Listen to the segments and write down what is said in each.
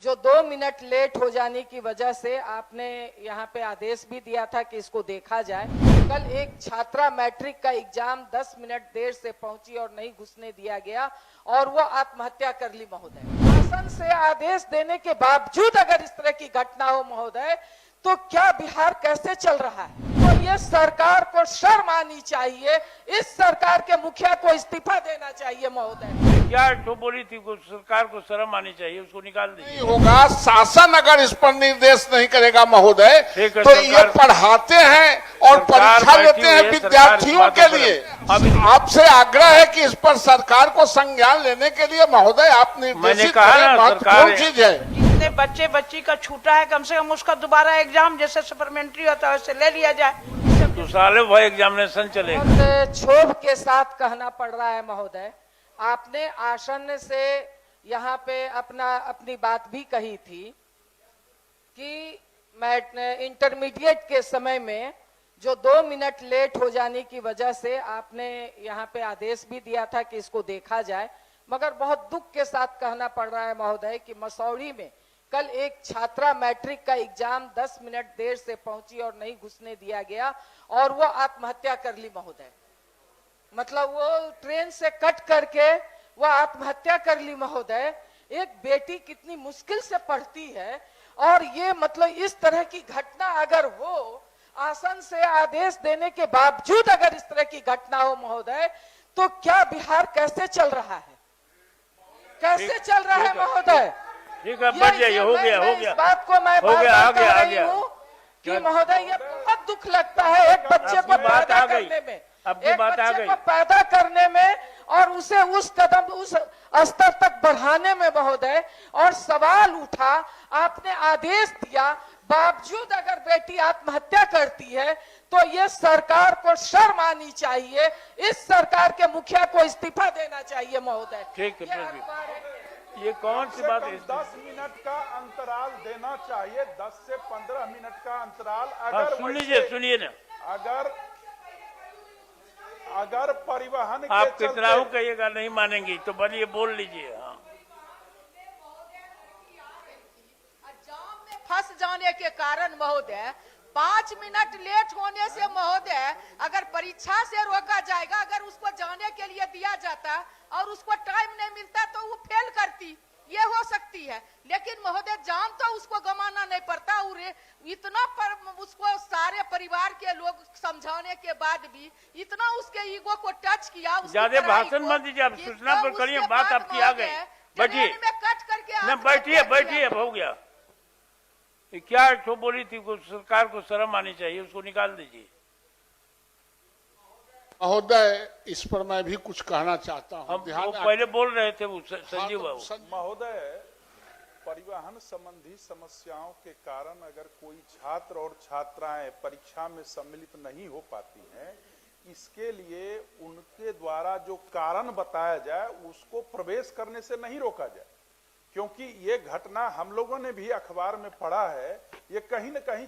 जो 2 minute late हो जाने की वजह से आपने यहाँ पे आदेश भी दिया था कि इसको देखा जाए। कल एक छात्रा मैट्रिक का एग्जाम 10 मिनट देर से पहुंची और नहीं घुसने दिया गया और वो आत्महत्या कर ली महोदय। शासन से आदेश देने के बावजूद अगर इस तरह की घटना हो महोदय, तो क्या बिहार कैसे चल रहा है? तो ये सरकार को शर्म आनी चाहिए। इस सरकार के मुखिया को इस्तीफा देना चाहिए महोदय। क्या तो बोली थी सरकार को शर्म आनी चाहिए, उसको निकाल दीजिए। नहीं होगा, शासन अगर इस पर निर्देश नहीं करेगा महोदय, तो ये पढ़ाते हैं और परीक्षा लेते हैं विद्यार्थियों के लिए। आपसे आग्रह है कि इस पर सरकार को संज्ञान लेने के लिए महोदय आप निर्देशित करें। महत्वपूर्ण चीज है। जितने बच्चे बच्ची का छूटा है, कम से कम उसका दोबारा एग्जाम जैसे सप्लीमेंट्री होता है वैसे ले लिया जाए। तो सालों भर एग्जामिनेशन चलेगा। क्षोभ के साथ कहना पड़ रहा है महोदय, आपने आसन से यहाँ पे अपनी बात भी कही थी कि मैं इंटरमीडिएट के समय में जो 2 मिनट लेट हो जाने की वजह से आपने यहाँ पे आदेश भी दिया था कि इसको देखा जाए। मगर बहुत दुख के साथ कहना पड़ रहा है महोदय कि मसौरी में कल एक छात्रा मैट्रिक का एग्जाम 10 मिनट देर से पहुंची और नहीं घुसने दिया गया और वो आत्महत्या कर ली महोदय। मतलब वो ट्रेन से कट करके वो आत्महत्या कर ली महोदय। एक बेटी कितनी मुश्किल से पढ़ती है और ये मतलब इस तरह की घटना अगर हो, आसन से आदेश देने के बावजूद अगर इस तरह की घटना हो महोदय, तो क्या बिहार कैसे चल रहा है? कैसे चल रहा है महोदय? ठीक है, बढ़ जाइए। हो गया इस बात को मैं बार-बार कह रही हूँ कि महोदय ये बहुत दुख लगता है एक बच्चे को पैदा करने में, एक बच्चे को पैदा करने में और उसे उस कदम उस स्तर तक बढ़ाने में महोदय। और सवाल उठा, आपने आदेश दिया, बावजूद अगर बेटी आत्महत्या करती है तो ये सरकार को शर्म आनी चाहिए। इस सरकार के मुखिया को इस्तीफा देना चाहिए महोदय। ठीक है, ये कौन सी बात है? 10 मिनट का अंतराल देना चाहिए, 10 से 15 मिनट का अंतराल। अगर सुन लीजिए, सुनिए ना। अगर परिवहन आप कितना हो कहिएगा, नहीं मानेंगी तो बोलिए, बोल लीजिए। हाँ, जाम में फंस जाने के कारण महोदय 5 मिनट लेट होने से महोदय अगर परीक्षा से रोका जाएगा, अगर उसको जाने के लिए दिया जाता और उसको टाइम नहीं मिलता तो वो फेल करती, ये हो सकती है। लेकिन महोदय जाम तो उसको गंवाना नहीं पड़ता। इतना पर उसको सारे परिवार के लोग समझाने के बाद भी इतना उसके ईगो को टच किया। ज्यादा भाषण मत दीजिए, आप सूचना पर करिए, बात आपकी आ गई। बैठिए, कट करके बैठिए, अब हो गया। क्या तो बोली थी सरकार को शर्म आनी चाहिए, उसको निकाल दीजिए। महोदय, इस पर मैं भी कुछ कहना चाहता हूँ। वो पहले बोल रहे थे वो संजीव बाबू। महोदय, परिवहन संबंधी समस्याओं के कारण अगर कोई छात्र और छात्राएं परीक्षा में सम्मिलित नहीं हो पाती हैं, इसके लिए उनके द्वारा जो कारण बताया जाए उसको प्रवेश करने से नहीं रोका जाए। क्योंकि ये घटना हम लोगों ने भी अखबार में पढ़ा है, ये कहीं न कहीं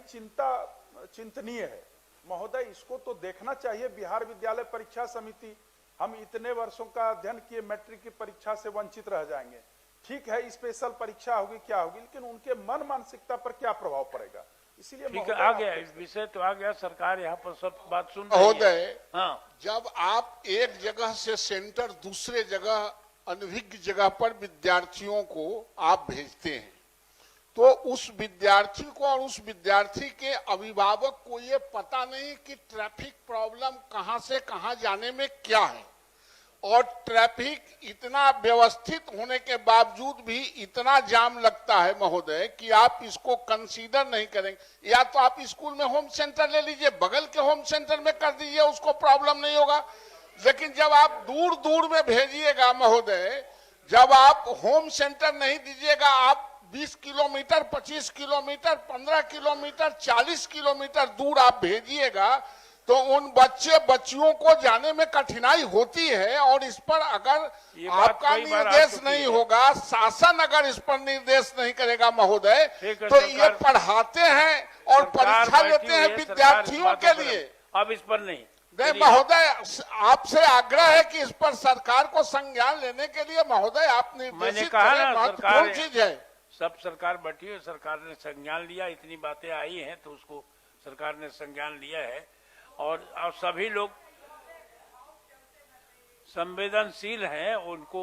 चिंतनीय है महोदय। इसको तो देखना चाहिए। बिहार विद्यालय परीक्षा समिति, हम इतने वर्षों का अध्ययन किए, मैट्रिक की परीक्षा से वंचित रह जाएंगे। ठीक है, स्पेशल परीक्षा होगी, क्या होगी, लेकिन उनके मन मानसिकता पर क्या प्रभाव पड़ेगा? इसीलिए ठीक है, आ गया विषय तो आ गया। सरकार यहाँ पर सब बात सुन रही है। महोदय, हाँ, जब आप एक जगह से सेंटर दूसरे जगह अनभिज्ञ जगह पर विद्यार्थियों को आप भेजते हैं, तो उस विद्यार्थी को और उस विद्यार्थी के अभिभावक को ये पता नहीं कि ट्रैफिक प्रॉब्लम कहां से कहां जाने में क्या है। और ट्रैफिक इतना व्यवस्थित होने के बावजूद भी इतना जाम लगता है महोदय कि आप इसको कंसीडर नहीं करेंगे। या तो आप स्कूल में होम सेंटर ले लीजिए, बगल के होम सेंटर में कर दीजिए, उसको प्रॉब्लम नहीं होगा। लेकिन जब आप दूर दूर में भेजिएगा महोदय, जब आप होम सेंटर नहीं दीजिएगा, आप 20 किलोमीटर, 25 किलोमीटर, 15 किलोमीटर, 40 किलोमीटर दूर आप भेजिएगा, तो उन बच्चे बच्चियों को जाने में कठिनाई होती है। और इस पर अगर आपका निर्देश नहीं होगा, शासन अगर इस पर निर्देश नहीं करेगा महोदय, तो ये पढ़ाते हैं और परीक्षा लेते हैं विद्यार्थियों के लिए। अब इस पर नहीं महोदय, आपसे आग्रह है कि इस पर सरकार को संज्ञान लेने के लिए महोदय आप निर्देशित करें। महत्वपूर्ण चीज है। सब सरकार बैठी है, सरकार ने संज्ञान लिया, इतनी बातें आई हैं तो उसको सरकार ने संज्ञान लिया है और सभी लोग संवेदनशील हैं, उनको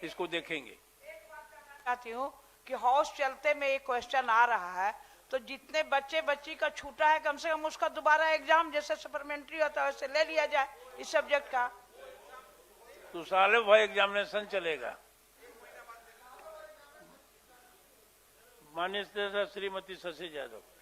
इसको देखेंगे। चाहती हूँ कि हाउस चलते में एक क्वेश्चन आ रहा है, तो जितने बच्चे बच्ची का छूटा है कम से कम उसका दोबारा एग्जाम जैसे सप्लीमेंट्री होता है वैसे ले लिया जाए इस सब्जेक्ट का। तो सालों भर एग्जामिनेशन चलेगा। माननीय श्रीमती शशि यादव।